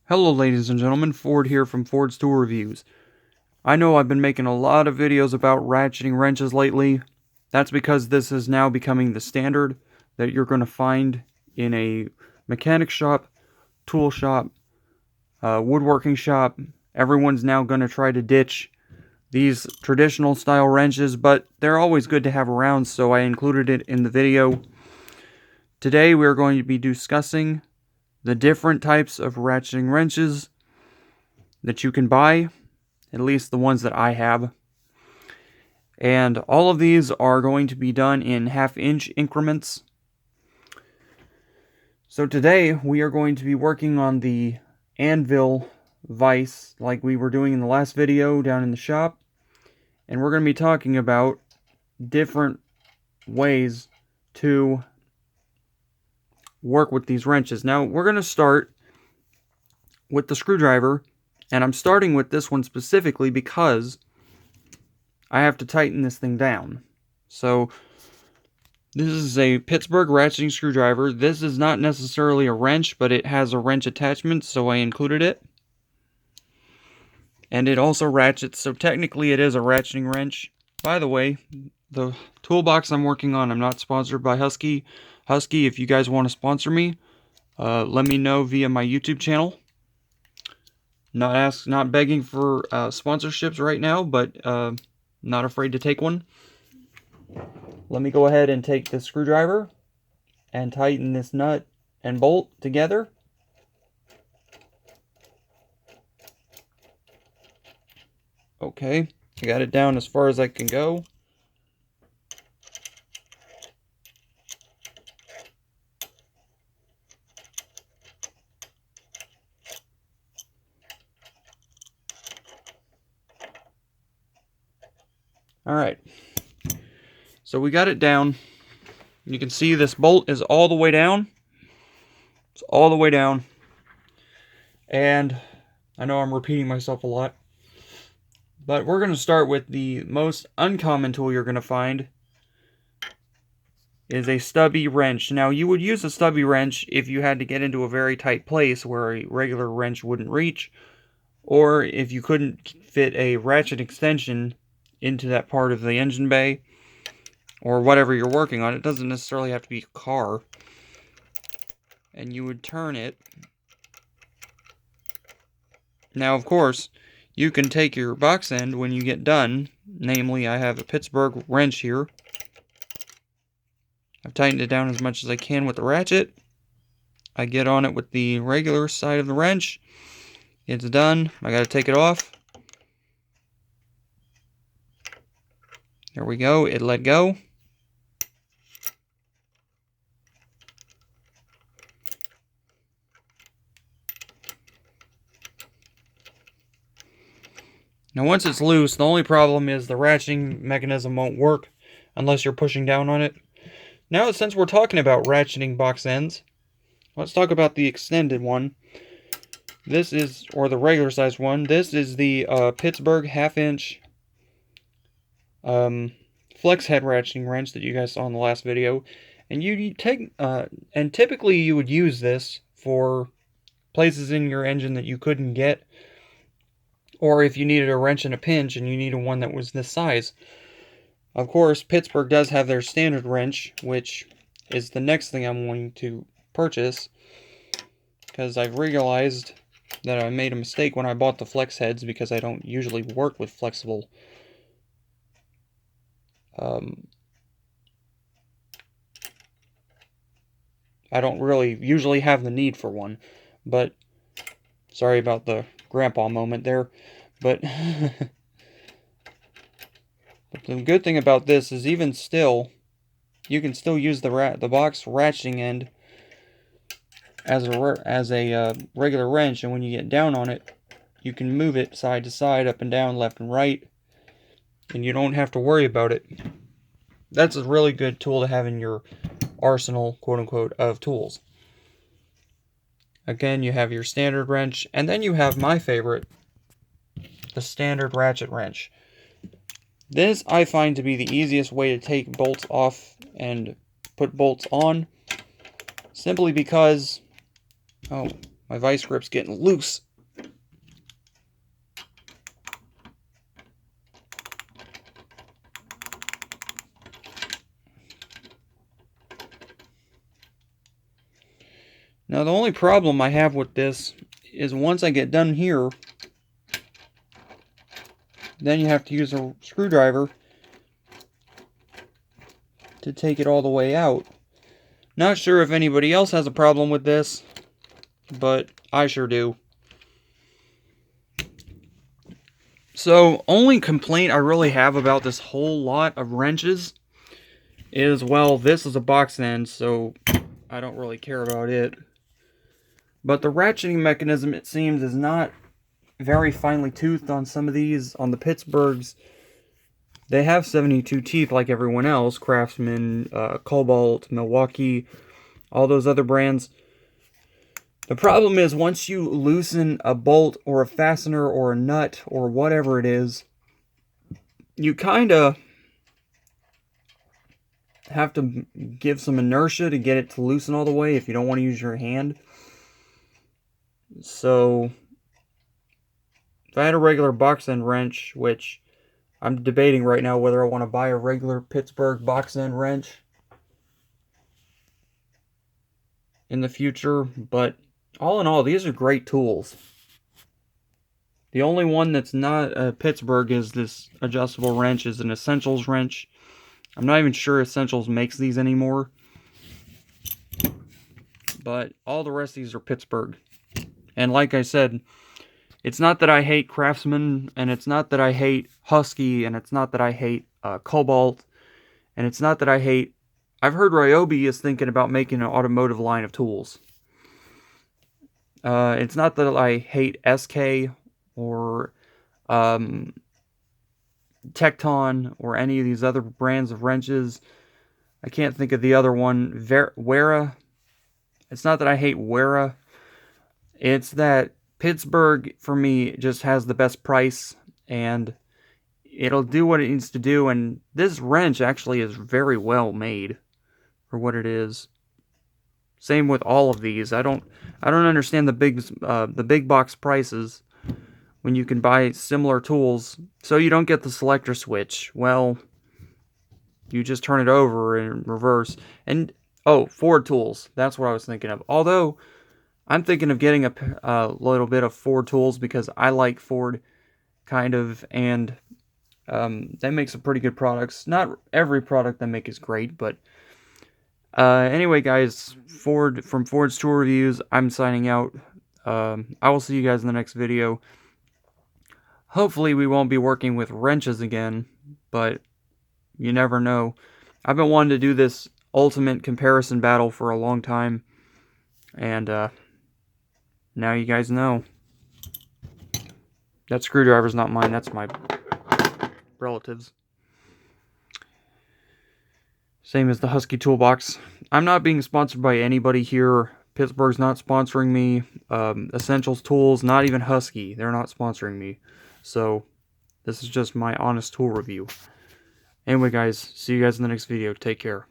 Hello ladies and gentlemen, Ford here from Ford's Tool Reviews. I know I've been making a lot of videos about ratcheting wrenches lately. That's because this is now becoming the standard that you're going to find in a mechanic shop, tool shop, woodworking shop. Everyone's now going to try to ditch these traditional style wrenches, but they're always good to have around, so I included it in the video. Today we're going to be discussing the different types of ratcheting wrenches that you can buy, at least the ones that I have. And all of these are going to be done in half-inch increments. So today we are going to be working on the anvil vise like we were doing in the last video down in the shop. And we're going to be talking about different ways to work with these wrenches. Now we're going to start with the screwdriver, and I'm starting with this one specifically because I have to tighten this thing down. So this is a Pittsburgh ratcheting screwdriver. This is not necessarily a wrench, but it has a wrench attachment, so I included it. And it also ratchets, so technically it is a ratcheting wrench. By the way, the toolbox I'm working on, I'm not sponsored by Husky. Husky, if you guys want to sponsor me, let me know via my YouTube channel. Not begging for sponsorships right now, but not afraid to take one. Let me go ahead and take the screwdriver and tighten this nut and bolt together. Okay, I got it down as far as I can go. Alright, so we got it down. You can see this bolt is all the way down. It's all the way down. And I know I'm repeating myself a lot, but we're going to start with the most uncommon tool you're going to find is a stubby wrench. Now, you would use a stubby wrench if you had to get into a very tight place where a regular wrench wouldn't reach, or if you couldn't fit a ratchet extension into that part of the engine bay, or whatever you're working on. It doesn't necessarily have to be a car. And you would turn it. Now, of course, you can take your box end when you get done. Namely, I have a Pittsburgh wrench here. I've tightened it down as much as I can with the ratchet. I get on it with the regular side of the wrench. It's done. I gotta take it off. There we go. It let go. Now once it's loose, the only problem is the ratcheting mechanism won't work unless you're pushing down on it. Now, since we're talking about ratcheting box ends, let's talk about the extended one. This is, or the regular size one, this is the Pittsburgh half-inch flex head ratcheting wrench that you guys saw in the last video. And and typically you would use this for places in your engine that you couldn't get, or if you needed a wrench in a pinch and you needed one that was this size. Of course, Pittsburgh does have their standard wrench, which is the next thing I'm going to purchase, because I've realized that I made a mistake when I bought the flex heads, because I don't usually work with flexible I don't really usually have the need for one, but sorry about the grandpa moment there, but but the good thing about this is even still, you can still use the box ratcheting end as a regular wrench, and when you get down on it, you can move it side to side, up and down, left and right, and you don't have to worry about it. That's a really good tool to have in your arsenal, quote-unquote, of tools. Again, you have your standard wrench, and then you have my favorite, the standard ratchet wrench. This I find to be the easiest way to take bolts off and put bolts on, simply because, oh, My vice grip's getting loose. Now the only problem I have with this is once I get done here, then you have to use a screwdriver to take it all the way out. Not sure if anybody else has a problem with this, but I sure do. So, only complaint I really have about this whole lot of wrenches is, well, this is a box end, so I don't really care about it. But the ratcheting mechanism, it seems, is not very finely toothed on some of these. On the Pittsburghs, they have 72 teeth like everyone else. Craftsman, Cobalt, Milwaukee, all those other brands. The problem is once you loosen a bolt or a fastener or a nut or whatever it is, you kind of have to give some inertia to get it to loosen all the way if you don't want to use your hand. So, if I had a regular box end wrench, which I'm debating right now whether I want to buy a regular Pittsburgh box end wrench in the future, but all in all, these are great tools. The only one that's not a Pittsburgh is this adjustable wrench, is an Essentials wrench. I'm not even sure Essentials makes these anymore. But all the rest of these are Pittsburgh. And like I said, it's not that I hate Craftsman, and it's not that I hate Husky, and it's not that I hate Cobalt, and it's not that I hate... I've heard Ryobi is thinking about making an automotive line of tools. It's not that I hate SK or Tecton or any of these other brands of wrenches. I can't think of the other one. Wera. It's not that I hate Wera. It's that Pittsburgh, for me, just has the best price, and it'll do what it needs to do, and this wrench actually is very well made for what it is. Same with all of these. I don't understand the big box prices when you can buy similar tools. So you don't get the selector switch. Well, you just turn it over in reverse. And oh, Ford tools. That's what I was thinking of. Although I'm thinking of getting a little bit of Ford tools because I like Ford kind of, and they make some pretty good products. Not every product they make is great, but anyway, guys, from Ford's Tool Reviews, I'm signing out. I will see you guys in the next video. Hopefully we won't be working with wrenches again, but you never know. I've been wanting to do this ultimate comparison battle for a long time, and now you guys know. That screwdriver's not mine, that's my relative's. Same as the Husky toolbox. I'm not being sponsored by anybody here. Pittsburgh's not sponsoring me. Essentials Tools, not even Husky. They're not sponsoring me. So, this is just my honest tool review. Anyway, guys, see you guys in the next video. Take care.